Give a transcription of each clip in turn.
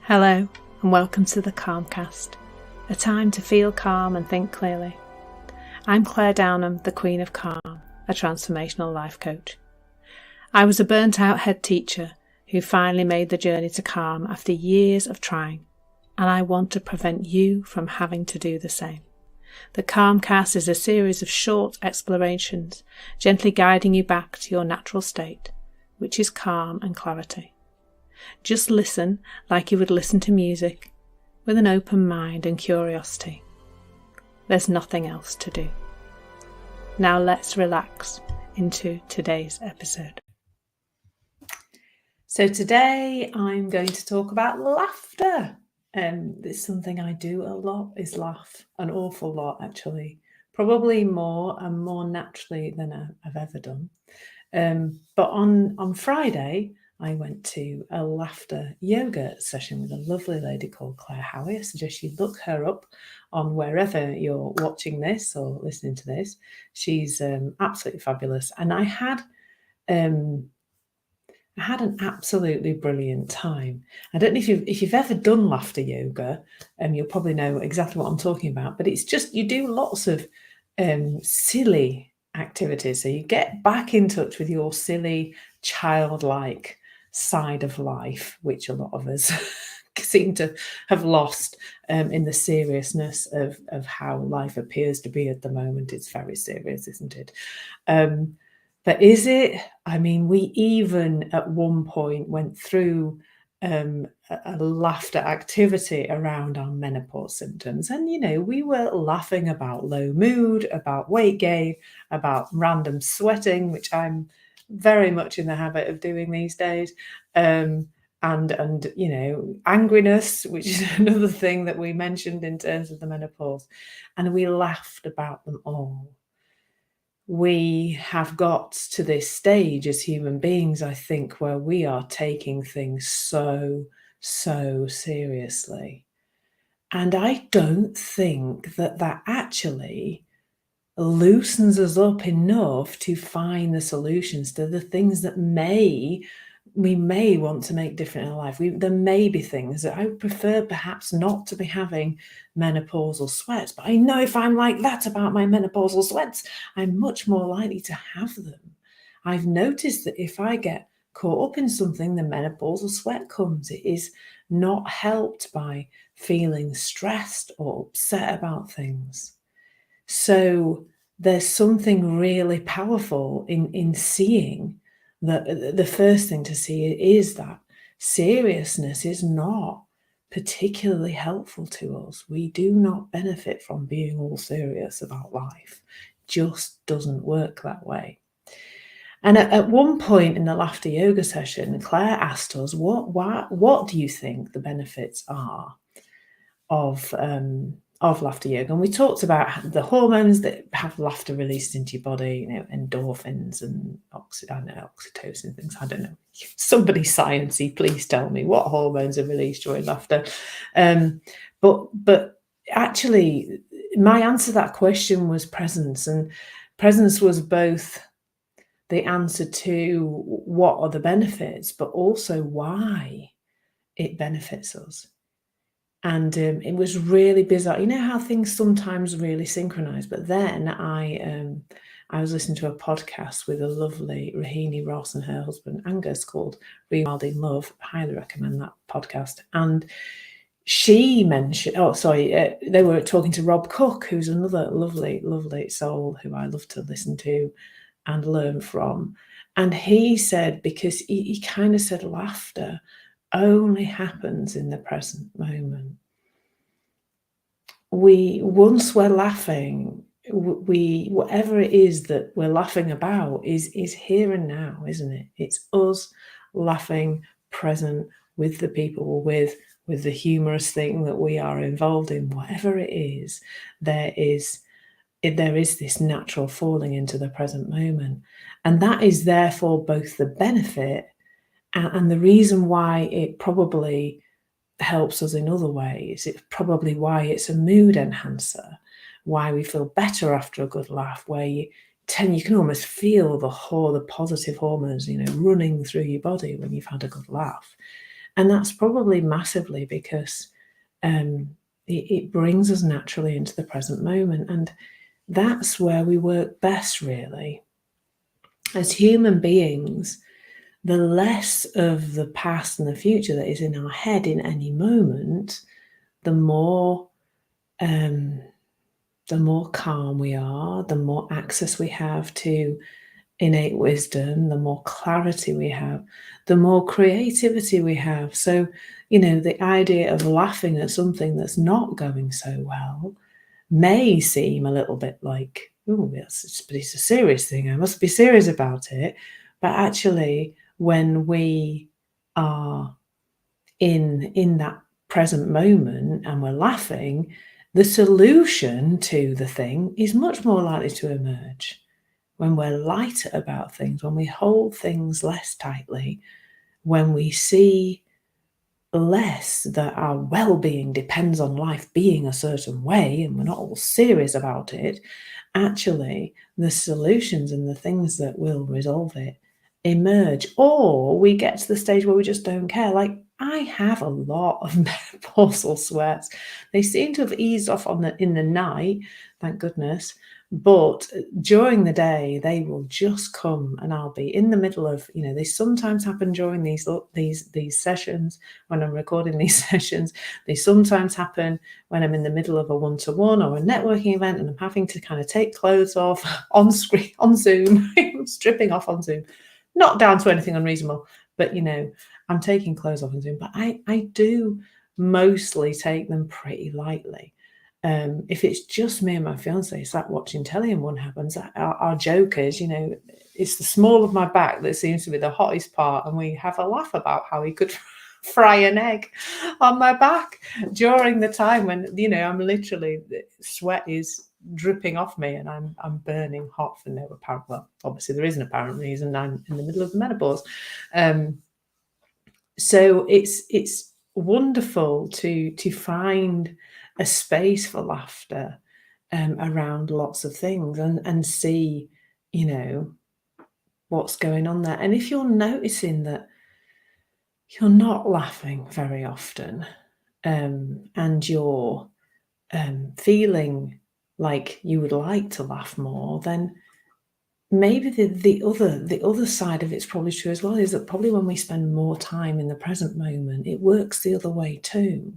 Hello and welcome to the Calmcast, a time to feel calm and think clearly. I'm Claire Downham, the Queen of Calm, a transformational life coach. I was a burnt out head teacher who finally made the journey to calm after years of trying, and I want to prevent you from having to do the same. The Calmcast is a series of short explorations, gently guiding you back to your natural state, which is calm and clarity. Just listen like you would listen to music, with an open mind and curiosity. There's nothing else to do. Now let's relax into today's episode. So today I'm going to talk about laughter. It's something I do a lot, is laugh, an awful lot actually. Probably more and more naturally than I've ever done. But on Friday, I went to a laughter yoga session with a lovely lady called Claire Howie. I suggest you look her up on wherever you're watching this or listening to this. She's absolutely fabulous. And I had an absolutely brilliant time. I don't know if you've ever done laughter yoga, you'll probably know exactly what I'm talking about. But it's just, you do lots of silly activities. So you get back in touch with your silly, childlike side of life, which a lot of us seem to have lost in the seriousness of how life appears to be at the moment. It's very serious, isn't it? But is it? I mean, we even at one point went through a laughter activity around our menopause symptoms. And, you know, we were laughing about low mood, about weight gain, about random sweating, which I'm very much in the habit of doing these days. And you know, angriness, which is another thing that we mentioned in terms of the menopause. And we laughed about them all. We have got to this stage as human beings, I think, where we are taking things so seriously. And I don't think that actually loosens us up enough to find the solutions to the things that we may want to make different in our life. There may be things that I would prefer perhaps not to be having menopausal sweats, but I know if I'm like that about my menopausal sweats, I'm much more likely to have them. I've noticed that if I get caught up in something, the menopausal sweat comes. It is not helped by feeling stressed or upset about things. So there's something really powerful in seeing that. The first thing to see is that seriousness is not particularly helpful to us. We do not benefit from being all serious about life. Just doesn't work that way. And at one point in the laughter yoga session, Claire asked us, what do you think the benefits are of laughter yoga? And we talked about the hormones that have laughter released into your body, you know, endorphins and oxytocin things. I don't know. Somebody sciencey, please tell me what hormones are released during laughter. But actually, my answer to that question was presence, and presence was both the answer to what are the benefits, but also why it benefits us. And it was really bizarre. You know how things sometimes really synchronize. But then I was listening to a podcast with a lovely Rahini Ross and her husband Angus called Rewilding Love. I highly recommend that podcast. And she mentioned, they were talking to Rob Cook, who's another lovely soul who I love to listen to and learn from. And he said, because he kind of said laughter only happens in the present moment. Once we're laughing, whatever it is that we're laughing about is here and now, isn't it? It's us laughing present with the people we're with the humorous thing that we are involved in. Whatever it is, there is this natural falling into the present moment. And that is therefore both the benefit and the reason why it probably helps us in other ways. It's probably why it's a mood enhancer, why we feel better after a good laugh, where you can almost feel the positive hormones, you know, running through your body when you've had a good laugh. And that's probably massively because it brings us naturally into the present moment. And that's where we work best, really. As human beings, the less of the past and the future that is in our head in any moment, the more um, calm we are, the more access we have to innate wisdom, the more clarity we have, the more creativity we have. So, the idea of laughing at something that's not going so well may seem a little bit like, oh, yes, but it's a serious thing. I must be serious about it. But actually, when we are in that present moment and we're laughing, the solution to the thing is much more likely to emerge. When we're lighter about things, when we hold things less tightly, when we see less that our well-being depends on life being a certain way and we're not all serious about it, actually the solutions and the things that will resolve it emerge. Or we get to the stage where we just don't care. Like, I have a lot of menopausal sweats. They seem to have eased off in the night, thank goodness. But during the day, they will just come, and I'll be in the middle of, they sometimes happen during these sessions when I'm recording these sessions. They sometimes happen when I'm in the middle of a one-to-one or a networking event and I'm having to kind of take clothes off on screen, on Zoom, stripping off on Zoom. Not down to anything unreasonable, but I'm taking clothes off on Zoom. But I do mostly take them pretty lightly. If it's just me and my fiance sat watching telly and one happens, our joke is, it's the small of my back that seems to be the hottest part, and we have a laugh about how he could fry an egg on my back during the time when, I'm literally, sweat is dripping off me and I'm burning hot for no apparent, well, obviously there is an apparent reason. I'm in the middle of the menopause. So it's wonderful to find a space for laughter around lots of things and see, what's going on there. And if you're noticing that you're not laughing very often, and you're feeling like you would like to laugh more, then maybe the other side of it's probably true as well, is that probably when we spend more time in the present moment, it works the other way too.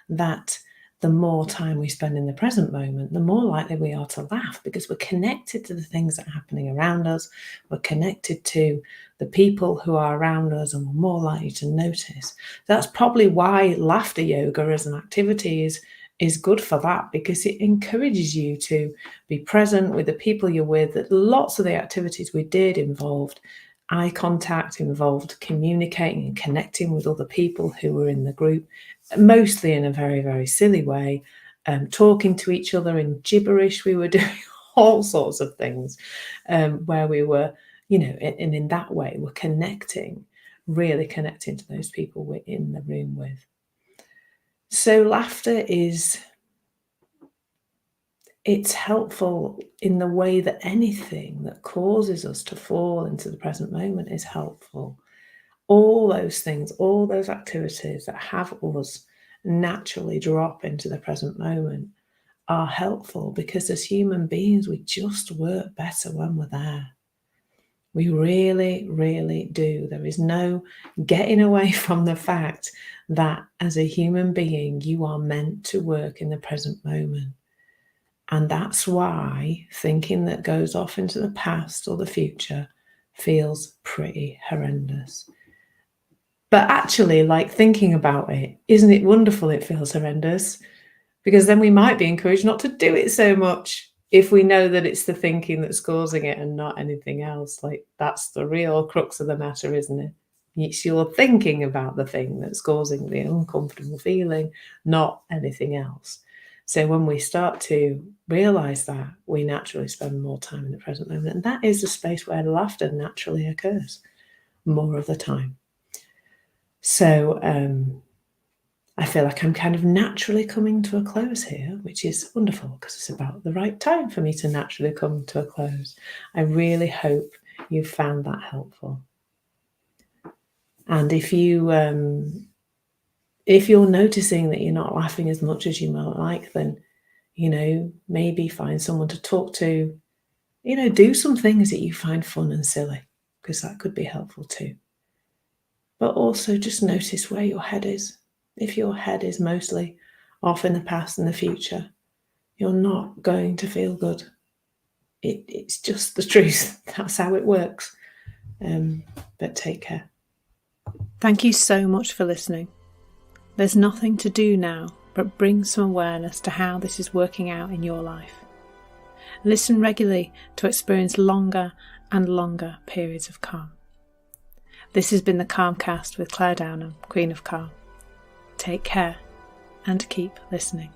That the more time we spend in the present moment, the more likely we are to laugh, because we're connected to the things that are happening around us. We're connected to the people who are around us, and we're more likely to notice. That's probably why laughter yoga as an activity is good for that, because it encourages you to be present with the people you're with. That lots of the activities we did involved eye contact, involved communicating and connecting with other people who were in the group, mostly in a very, very silly way, talking to each other in gibberish. We were doing all sorts of things where we were, and in that way, we're connecting, really connecting to those people we're in the room with. So laughter it's helpful in the way that anything that causes us to fall into the present moment is helpful. All those things, all those activities that have us naturally drop into the present moment are helpful, because as human beings, we just work better when we're there. We really, really do. There is no getting away from the fact that as a human being, you are meant to work in the present moment. And that's why thinking that goes off into the past or the future feels pretty horrendous. But actually, like, thinking about it, isn't it wonderful it feels horrendous? Because then we might be encouraged not to do it so much if we know that it's the thinking that's causing it and not anything else. Like, that's the real crux of the matter, isn't it? It's your thinking about the thing that's causing the uncomfortable feeling, not anything else. So when we start to realize that, we naturally spend more time in the present moment. And that is the space where laughter naturally occurs more of the time. So I feel like I'm kind of naturally coming to a close here, which is wonderful, because it's about the right time for me to naturally come to a close. I really hope you found that helpful. And if you if you're noticing that you're not laughing as much as you might like, then, maybe find someone to talk to, do some things that you find fun and silly, because that could be helpful too. But also just notice where your head is. If your head is mostly off in the past and the future, you're not going to feel good. It's just the truth. That's how it works. But take care. Thank you so much for listening. There's nothing to do now but bring some awareness to how this is working out in your life. Listen regularly to experience longer and longer periods of calm. This has been the Calmcast with Claire Downham, Queen of Calm. Take care and keep listening.